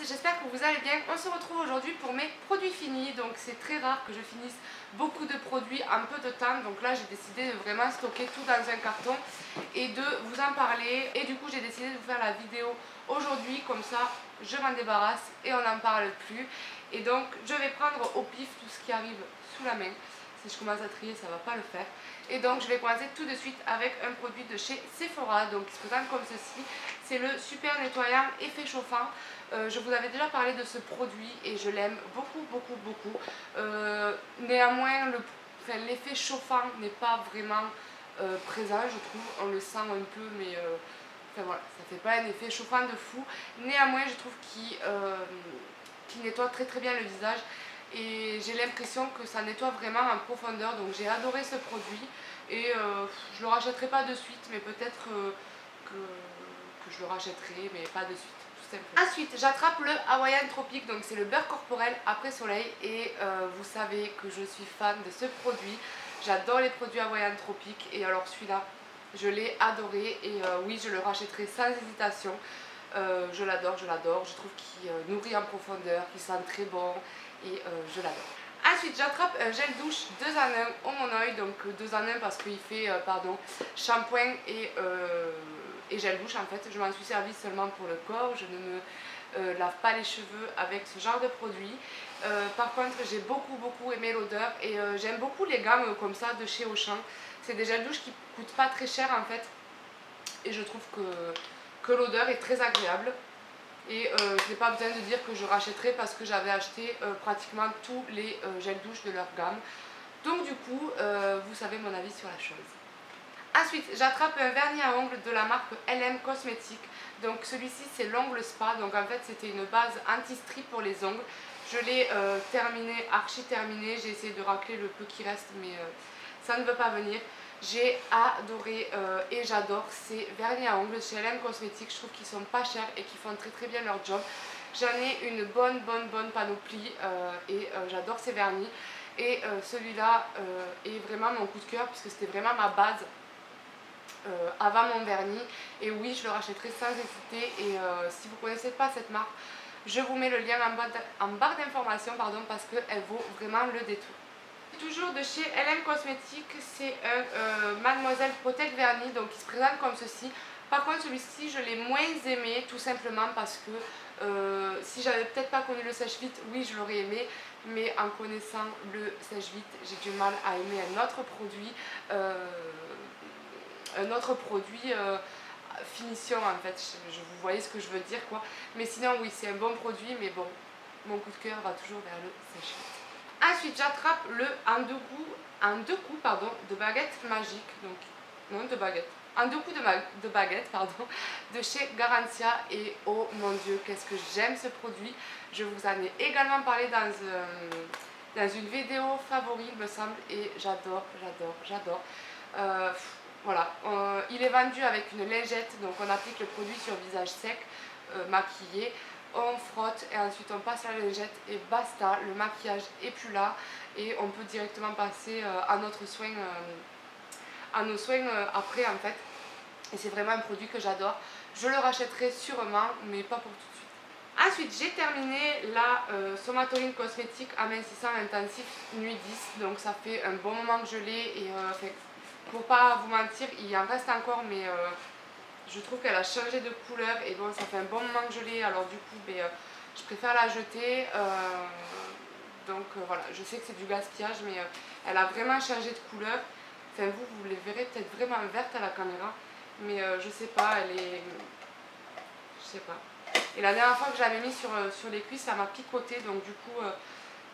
j'espère que vous allez bien. On se retrouve aujourd'hui pour mes produits finis. Donc c'est très rare que je finisse beaucoup de produits en peu de temps. Donc là j'ai décidé de vraiment stocker tout dans un carton et de vous en parler. Et du coup j'ai décidé de vous faire la vidéo aujourd'hui, comme ça je m'en débarrasse et on n'en parle plus. Et donc je vais prendre au pif tout ce qui arrive sous la main. Si je commence à trier, ça ne va pas le faire. Et donc je vais commencer tout de suite avec un produit de chez Sephora, donc qui se présente comme ceci. C'est le super nettoyant effet chauffant. Je vous avais déjà parlé de ce produit et je l'aime beaucoup. Néanmoins, l'effet chauffant n'est pas vraiment présent, je trouve. On le sent un peu, mais enfin voilà, ça fait pas un effet chauffant de fou. Néanmoins, je trouve qu'il nettoie très bien le visage. Et j'ai l'impression que ça nettoie vraiment en profondeur, donc j'ai adoré ce produit et je le rachèterai pas de suite, mais peut-être que je le rachèterai, mais pas de suite, tout simplement. Ensuite j'attrape le Hawaiian Tropic, donc c'est le beurre corporel après soleil et vous savez que je suis fan de ce produit, j'adore les produits Hawaiian Tropic et alors celui-là je l'ai adoré et oui je le rachèterai sans hésitation. Je l'adore, je trouve qu'il nourrit en profondeur, qu'il sent très bon et je l'adore. Ensuite j'attrape un gel douche 2 en 1 au Mon Oeil, donc 2 en 1 parce qu'il fait shampoing et gel douche en fait. Je m'en suis servi seulement pour le corps, je ne me lave pas les cheveux avec ce genre de produit. Par contre j'ai beaucoup aimé l'odeur et j'aime beaucoup les gammes comme ça de chez Auchan. C'est des gels douches qui coûtent pas très cher en fait et je trouve que l'odeur est très agréable. Et je n'ai pas besoin de dire que je rachèterai parce que j'avais acheté pratiquement tous les gels douche de leur gamme. Donc du coup, vous savez mon avis sur la chose. Ensuite, j'attrape un vernis à ongles de la marque LM Cosmetics. Donc celui-ci c'est l'ongle spa, donc en fait c'était une base anti-strip pour les ongles. Je l'ai terminé, archi terminé, j'ai essayé de racler le peu qui reste mais ça ne veut pas venir. J'ai adoré et j'adore ces vernis à ongles chez LM Cosmetics. Je trouve qu'ils sont pas chers et qu'ils font très bien leur job. J'en ai une bonne panoplie et j'adore ces vernis. Et celui-là est vraiment mon coup de cœur puisque c'était vraiment ma base avant mon vernis. Et oui, je le rachèterai sans hésiter. Et si vous ne connaissez pas cette marque, je vous mets le lien en barre d'informations parce qu'elle vaut vraiment le détour. Toujours de chez LM Cosmetics, c'est un Mademoiselle Protect Vernis, donc il se présente comme ceci. Par contre celui-ci je l'ai moins aimé tout simplement parce que si j'avais peut-être pas connu le sèche-vite, oui je l'aurais aimé, mais en connaissant le sèche-vite j'ai du mal à aimer un autre produit finition en fait, vous voyez ce que je veux dire quoi. Mais sinon oui c'est un bon produit, mais bon, mon coup de cœur va toujours vers le sèche-vite. Ensuite j'attrape le en deux coups de baguette magique, donc non de baguette, en deux coups de baguette de chez Garantia et oh mon dieu qu'est-ce que j'aime ce produit. Je vous en ai également parlé dans une vidéo favori il me semble et j'adore. Voilà, il est vendu avec une lingette, donc on applique le produit sur visage sec, maquillé. On frotte et ensuite on passe la lingette et basta, le maquillage est plus là et on peut directement passer à nos soins après en fait. Et c'est vraiment un produit que j'adore. Je le rachèterai sûrement mais pas pour tout de suite. Ensuite j'ai terminé la Somatoline Cosmétique amincissant intensif nuit 10, donc ça fait un bon moment que je l'ai et pour pas vous mentir il en reste encore mais je trouve qu'elle a changé de couleur et bon ça fait un bon moment que je l'ai, alors du coup je préfère la jeter. Donc voilà, je sais que c'est du gaspillage mais elle a vraiment changé de couleur. Enfin vous les verrez peut-être vraiment verte à la caméra, mais je sais pas, je sais pas. Et la dernière fois que je l'avais mis sur les cuisses ça m'a picoté, donc du coup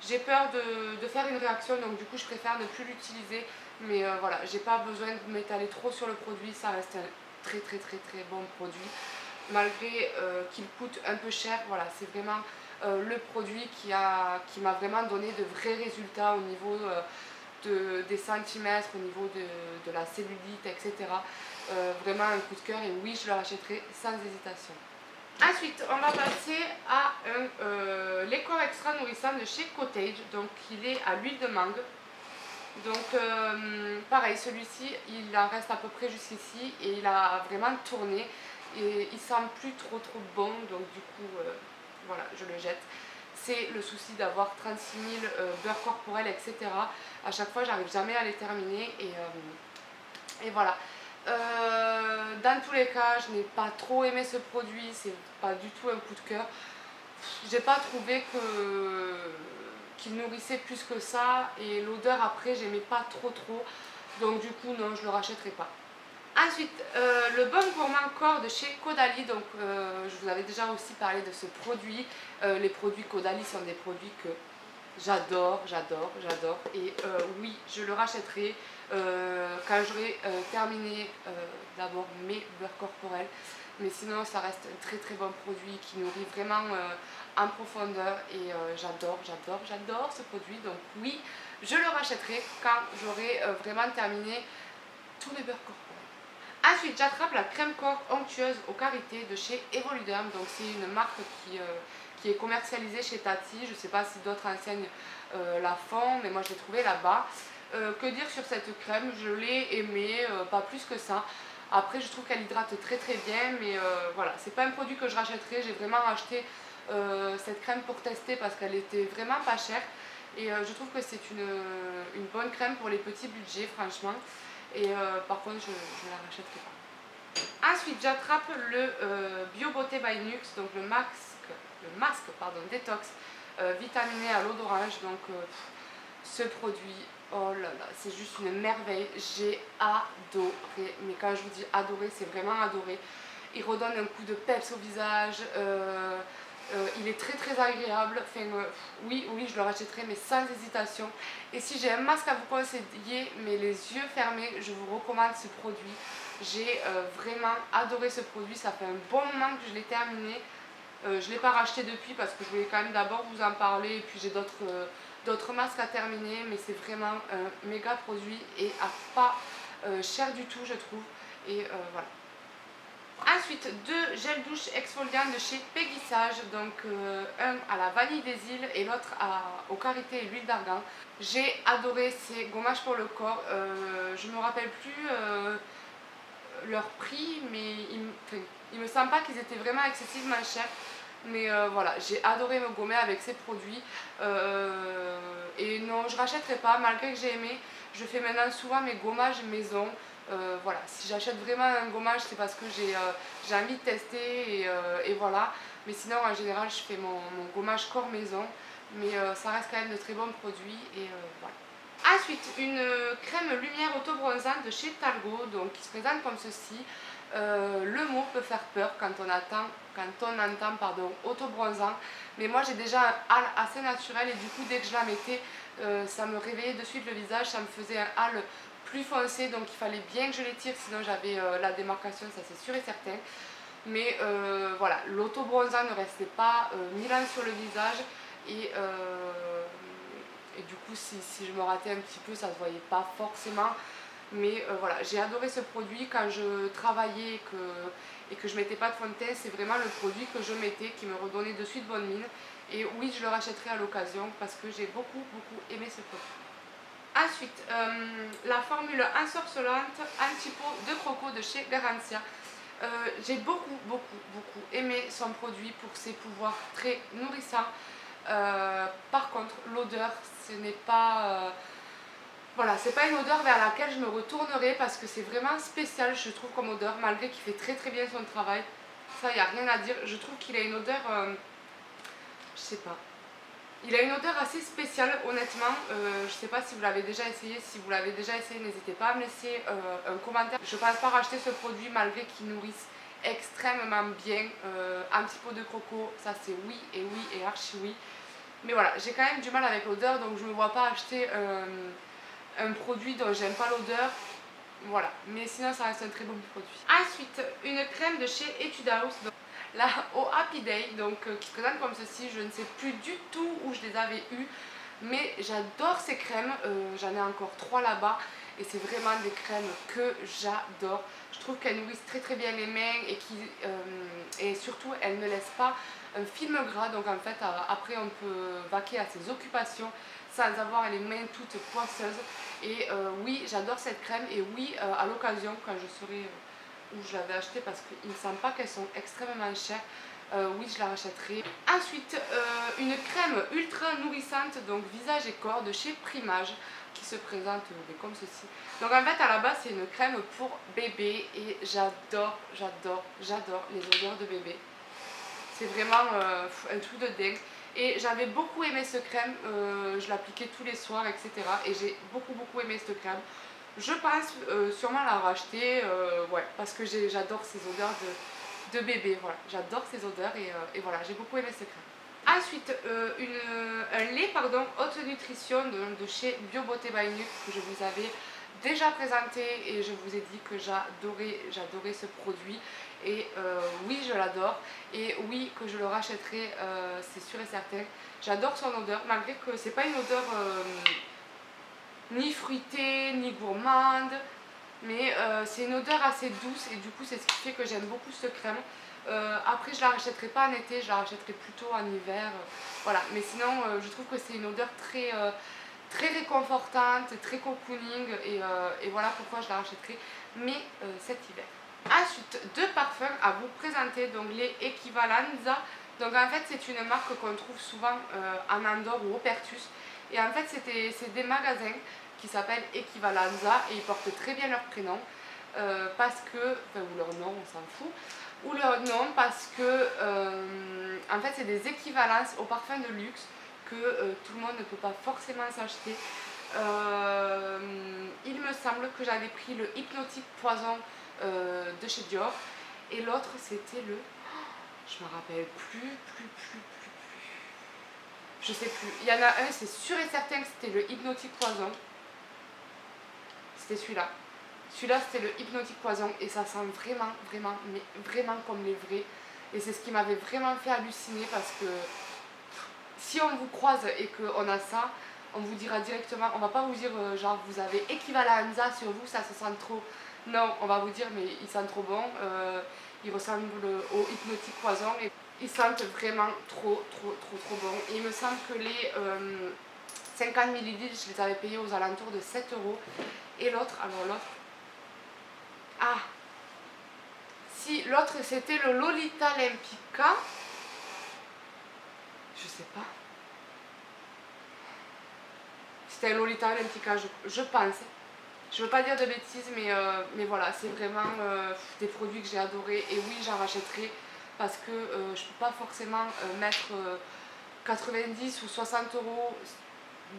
j'ai peur de faire une réaction, donc du coup je préfère ne plus l'utiliser. Mais voilà, j'ai pas besoin de m'étaler trop sur le produit, ça reste un très bon produit. Malgré qu'il coûte un peu cher, voilà, c'est vraiment le produit qui m'a vraiment donné de vrais résultats au niveau des centimètres, au niveau de la cellulite, etc. Vraiment un coup de cœur et oui, je le rachèterai sans hésitation. Ensuite, on va passer à lait corps extra nourrissant de chez Cottage, donc il est à l'huile de mangue. Donc pareil, celui-ci il en reste à peu près jusqu'ici et il a vraiment tourné et il sent plus trop bon, donc du coup voilà, je le jette. C'est le souci d'avoir 36 000 beurres corporels, etc. À chaque fois, j'arrive jamais à les terminer et voilà. Dans tous les cas, je n'ai pas trop aimé ce produit, c'est pas du tout un coup de cœur. J'ai pas trouvé qu'il nourrissait plus que ça et l'odeur après, j'aimais pas trop. Donc du coup, non, je le rachèterai pas. Ensuite, le Baume Gourmand Corps de chez Caudalie. Donc, je vous avais déjà aussi parlé de ce produit. Les produits Caudalie sont des produits que j'adore. Et oui, je le rachèterai quand j'aurai terminé d'abord mes beurres corporels. Mais sinon, ça reste un très bon produit qui nourrit vraiment en profondeur. Et j'adore ce produit. Donc oui, je le rachèterai quand j'aurai vraiment terminé tous mes beurres corporels. Ensuite, j'attrape la crème corps onctueuse aux karités de chez Evoluderm. Donc, c'est une marque qui est commercialisée chez Tati. Je ne sais pas si d'autres enseignes la font, mais moi je l'ai trouvée là-bas. Que dire sur cette crème? Je l'ai aimée, pas plus que ça. Après, je trouve qu'elle hydrate très bien, mais voilà, c'est pas un produit que je rachèterai. J'ai vraiment acheté cette crème pour tester parce qu'elle était vraiment pas chère. Et je trouve que c'est une bonne crème pour les petits budgets, franchement. Et par contre, je ne la rachèterai pas. Ensuite, j'attrape le Bio Beauté by Nux, donc le masque détox vitaminé à l'eau d'orange. Donc, ce produit, oh là là, c'est juste une merveille. J'ai adoré. Mais quand je vous dis adoré, c'est vraiment adoré. Il redonne un coup de peps au visage. Il est très agréable. Enfin, oui, je le rachèterai, mais sans hésitation. Et si j'ai un masque à vous conseiller, mais les yeux fermés, je vous recommande ce produit. J'ai vraiment adoré ce produit. Ça fait un bon moment que je l'ai terminé. Je ne l'ai pas racheté depuis parce que je voulais quand même d'abord vous en parler. Et puis j'ai d'autres masques à terminer. Mais c'est vraiment un méga produit et à pas cher du tout, je trouve. Et voilà. Ensuite, deux gels douche exfoliants de chez Peggy Sage, donc un à la vanille des îles et l'autre au karité et l'huile d'argan. J'ai adoré ces gommages pour le corps. Je ne me rappelle plus leur prix, mais il me semble pas qu'ils étaient vraiment excessivement chers. Mais voilà, j'ai adoré me gommer avec ces produits. Et non, je rachèterai pas, malgré que j'ai aimé. Je fais maintenant souvent mes gommages maison. Voilà, si j'achète vraiment un gommage, c'est parce que j'ai envie de tester et voilà. Mais sinon, en général, je fais mon gommage corps maison. Mais ça reste quand même de très bons produits et voilà. Ensuite, une crème lumière auto-bronzante de chez Talgo, donc qui se présente comme ceci. Le mot peut faire peur quand on entend auto-bronzant, mais moi j'ai déjà un hâle assez naturel et du coup dès que je la mettais, ça me réveillait de suite le visage, ça me faisait un hâle plus foncé, donc il fallait bien que je l'étire, sinon j'avais la démarcation, ça c'est sûr et certain. Mais voilà, l'auto-bronzant ne restait pas 1000 ans sur le visage et du coup si je me ratais un petit peu, ça ne se voyait pas forcément. Mais voilà, j'ai adoré ce produit quand je travaillais et que je mettais pas de fond de teint. C'est vraiment le produit que je mettais qui me redonnait de suite bonne mine. Et oui, je le rachèterai à l'occasion parce que j'ai beaucoup aimé ce produit. Ensuite, la formule ensorcelante anti-peau de croco de chez Garantia. J'ai beaucoup aimé son produit pour ses pouvoirs très nourrissants. Par contre, l'odeur, ce n'est pas... voilà, c'est pas une odeur vers laquelle je me retournerai parce que c'est vraiment spécial, je trouve, comme odeur, malgré qu'il fait très bien son travail. Ça, il n'y a rien à dire. Je trouve qu'il a une odeur... je sais pas. Il a une odeur assez spéciale, honnêtement. Je sais pas si vous l'avez déjà essayé. Si vous l'avez déjà essayé, n'hésitez pas à me laisser un commentaire. Je pense pas racheter ce produit malgré qu'il nourrisse extrêmement bien. Un petit pot de croco, ça c'est oui et archi oui. Mais voilà, j'ai quand même du mal avec l'odeur, donc je ne me vois pas acheter un produit dont j'aime pas l'odeur. Voilà, mais sinon ça reste un très bon produit. Ensuite, une crème de chez Etude House, donc, la au Happy Day, donc qui se présente comme ceci. Je ne sais plus du tout où je les avais eues, mais j'adore ces crèmes. J'en ai encore 3 là-bas et c'est vraiment des crèmes que j'adore. Je trouve qu'elles nourrissent très bien les mains et surtout elles ne laissent pas un film gras. Donc en fait après on peut vaquer à ses occupations sans avoir les mains toutes poisseuses. Et oui, j'adore cette crème et oui, à l'occasion quand je serai où je l'avais achetée, parce qu'il ne me semble pas qu'elles sont extrêmement chères, oui je la rachèterai. Ensuite une crème ultra nourrissante, donc visage et corps de chez Primage, qui se présente comme ceci. Donc en fait à la base c'est une crème pour bébé et j'adore les odeurs de bébé. C'est vraiment un truc de dingue. Et j'avais beaucoup aimé cette crème, je l'appliquais tous les soirs, etc. Et j'ai beaucoup aimé cette crème. Je pense sûrement la racheter, ouais, parce que j'adore ces odeurs de bébé. Voilà, j'adore ces odeurs et voilà, j'ai beaucoup aimé cette crème. Ensuite, un lait haute nutrition de chez Bio Beauté by Nuc que je vous avais déjà présenté et je vous ai dit que j'adorais ce produit et oui je l'adore et oui que je le rachèterai, c'est sûr et certain. J'adore son odeur malgré que c'est pas une odeur ni fruitée ni gourmande, mais c'est une odeur assez douce et du coup c'est ce qui fait que j'aime beaucoup cette crème. Après je la rachèterai pas en été, je la rachèterai plutôt en hiver, voilà, mais sinon je trouve que c'est une odeur très réconfortante, très cocooning et voilà pourquoi je la rachèterai, mais cet hiver. Ensuite, deux parfums à vous présenter, donc les Equivalenza. Donc en fait c'est une marque qu'on trouve souvent en Andorre ou au Pertus. Et en fait c'est des magasins qui s'appellent Equivalenza et ils portent très bien leur prénom. Parce que, enfin ou leur nom on s'en fout, ou leur nom parce que en fait c'est des équivalences aux parfums de luxe que tout le monde ne peut pas forcément s'acheter. Il me semble que j'avais pris le Hypnotique Poison de chez Dior et l'autre c'était le... je me rappelle plus. Je sais plus. Il y en a un, c'est sûr et certain que c'était le Hypnotique Poison. C'était celui-là. Celui-là c'était le Hypnotique Poison et ça sent mais vraiment comme les vrais. Et c'est ce qui m'avait vraiment fait halluciner parce que si on vous croise et qu'on a ça, on vous dira directement, on va pas vous dire genre vous avez Equivalenza sur vous, ça se sent trop. Non, on va vous dire mais il sent trop bon, il ressemble au Hypnotique Poison et ils sentent vraiment trop bon. Et il me semble que les 50 ml, je les avais payés aux alentours de 7 euros. Et l'autre, alors l'autre, ah, si l'autre c'était le Lolita Lempica, je sais pas. C'était un Lolita Lempica, je pense. Je veux pas dire de bêtises, mais voilà, c'est vraiment des produits que j'ai adorés. Et oui, j'en rachèterai parce que je peux pas forcément mettre 90 ou 60 euros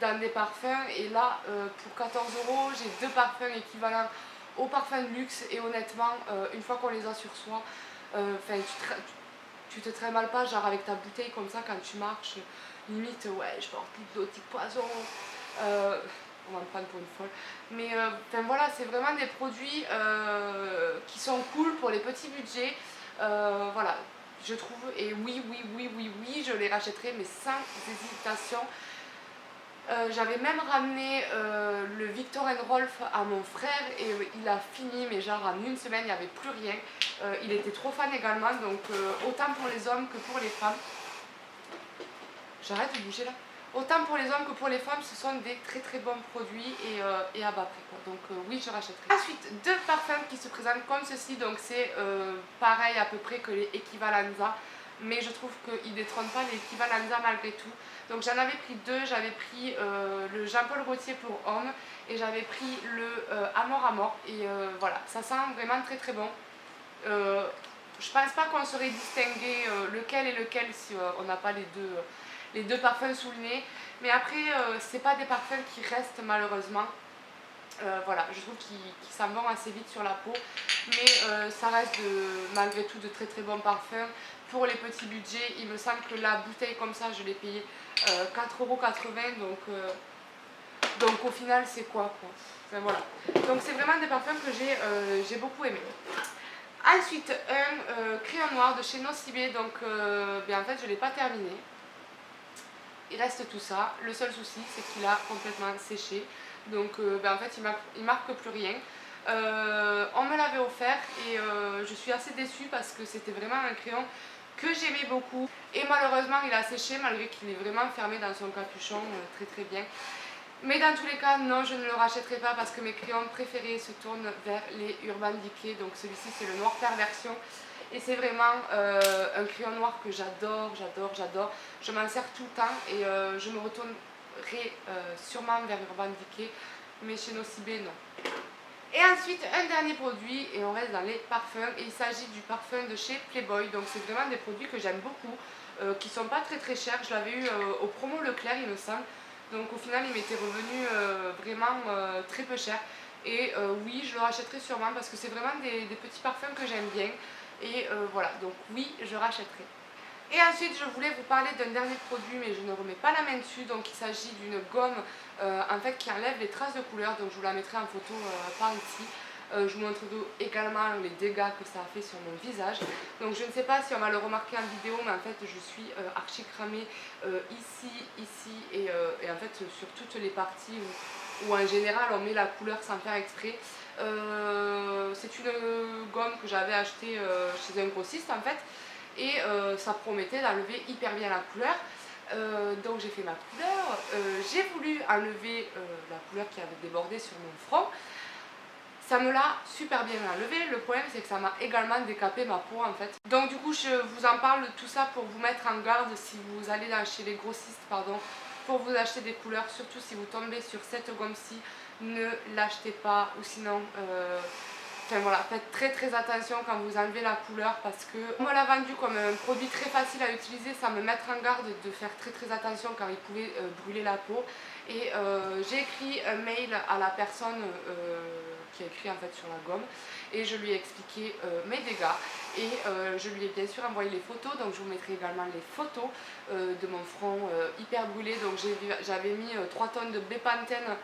dans des parfums. Et là, pour 14 euros, j'ai deux parfums équivalents aux parfums de luxe. Et honnêtement, une fois qu'on les a sur soi, tu te très mal pas, genre avec ta bouteille comme ça quand tu marches, limite, ouais, je porte l'hypnotique poison. On va me prendre pour une folle. Mais voilà, c'est vraiment des produits qui sont cool pour les petits budgets. Voilà, je trouve. Et oui, je les rachèterai, mais sans hésitation. J'avais même ramené le Victor Rolf à mon frère et il a fini, mais genre en une semaine, il n'y avait plus rien. Il était trop fan également, donc autant pour les hommes que pour les femmes. J'arrête de bouger là. Autant pour les hommes que pour les femmes, ce sont des très bons produits et à bas prix. Donc oui, je rachèterai. Ensuite, deux parfums qui se présentent comme ceci. Donc c'est pareil à peu près que les Equivalenza. Mais je trouve qu'ils ne détrônent pas les Equivalenza malgré tout. Donc j'en avais pris deux. J'avais pris le Jean-Paul Gaultier pour homme. Et j'avais pris le Amor. Et voilà, ça sent vraiment très bon. Je pense pas qu'on saurait distinguer lequel est lequel si on n'a pas les deux parfums sous le nez, mais après c'est pas des parfums qui restent malheureusement. Voilà, je trouve qu'ils s'en vont assez vite sur la peau, mais ça reste malgré tout de très bons parfums. Pour les petits budgets, il me semble que la bouteille comme ça je l'ai payée 4,80 €, donc au final c'est quoi. Enfin, voilà, donc c'est vraiment des parfums que j'ai beaucoup aimé. Ensuite un crayon noir de chez Nocibé, donc en fait je ne l'ai pas terminé. Il reste tout ça. Le seul souci, c'est qu'il a complètement séché. Donc en fait, il marque plus rien. On me l'avait offert et je suis assez déçue parce que c'était vraiment un crayon que j'aimais beaucoup. Et malheureusement, il a séché malgré qu'il est vraiment fermé dans son capuchon très bien. Mais dans tous les cas, non, je ne le rachèterai pas parce que mes crayons préférés se tournent vers les Urban Decay. Donc celui-ci, c'est le Noir Perversion. Et c'est vraiment un crayon noir que j'adore, j'adore. Je m'en sers tout le temps et je me retournerai sûrement vers Urban Decay, mais chez Nocibé non. Et ensuite un dernier produit et on reste dans les parfums et il s'agit du parfum de chez Playboy. Donc c'est vraiment des produits que j'aime beaucoup, qui sont pas très chers. Je l'avais eu au promo Leclerc il me semble. Donc au final il m'était revenu vraiment très peu cher. Et oui, je le rachèterai sûrement parce que c'est vraiment des petits parfums que j'aime bien. Et voilà, donc oui, je rachèterai. Et ensuite, je voulais vous parler d'un dernier produit, mais je ne remets pas la main dessus. Donc, il s'agit d'une gomme en fait, qui enlève les traces de couleur. Donc, je vous la mettrai en photo par ici. Je vous montre également les dégâts que ça a fait sur mon visage. Donc, je ne sais pas si on va le remarquer en vidéo, mais en fait, je suis archi cramée ici et en fait sur toutes les parties où en général on met la couleur sans faire exprès. C'est une gomme que j'avais achetée chez un grossiste en fait. Et ça promettait d'enlever hyper bien la couleur. Donc j'ai fait ma couleur, j'ai voulu enlever la couleur qui avait débordé sur mon front. Ça me l'a super bien enlevé. Le problème c'est que ça m'a également décapé ma peau en fait. Donc du coup je vous en parle de tout ça pour vous mettre en garde si vous allez chez les grossistes pour vous acheter des couleurs. Surtout si vous tombez sur cette gomme-ci, ne l'achetez pas ou sinon... Enfin voilà, faites très attention quand vous enlevez la couleur parce que on me l'a vendu comme un produit très facile à utiliser sans me mettre en garde de faire très attention car il pouvait brûler la peau. Et j'ai écrit un mail à la personne qui a écrit en fait sur la gomme et je lui ai expliqué mes dégâts et je lui ai bien sûr envoyé les photos, donc je vous mettrai également les photos de mon front hyper brûlé. Donc j'avais mis 3 tonnes de Bepanthen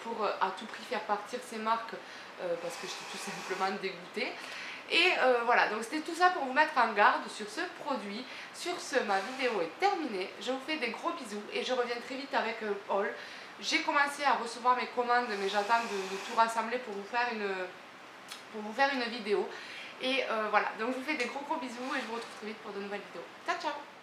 pour à tout prix faire partir ces marques parce que j'étais tout simplement dégoûtée. Et voilà, donc c'était tout ça pour vous mettre en garde sur ce produit. Sur ce, ma vidéo est terminée. Je vous fais des gros bisous et je reviens très vite avec un haul. J'ai commencé à recevoir mes commandes, mais j'attends de tout rassembler pour vous faire une vidéo. Et voilà, donc je vous fais des gros bisous et je vous retrouve très vite pour de nouvelles vidéos. Ciao ciao!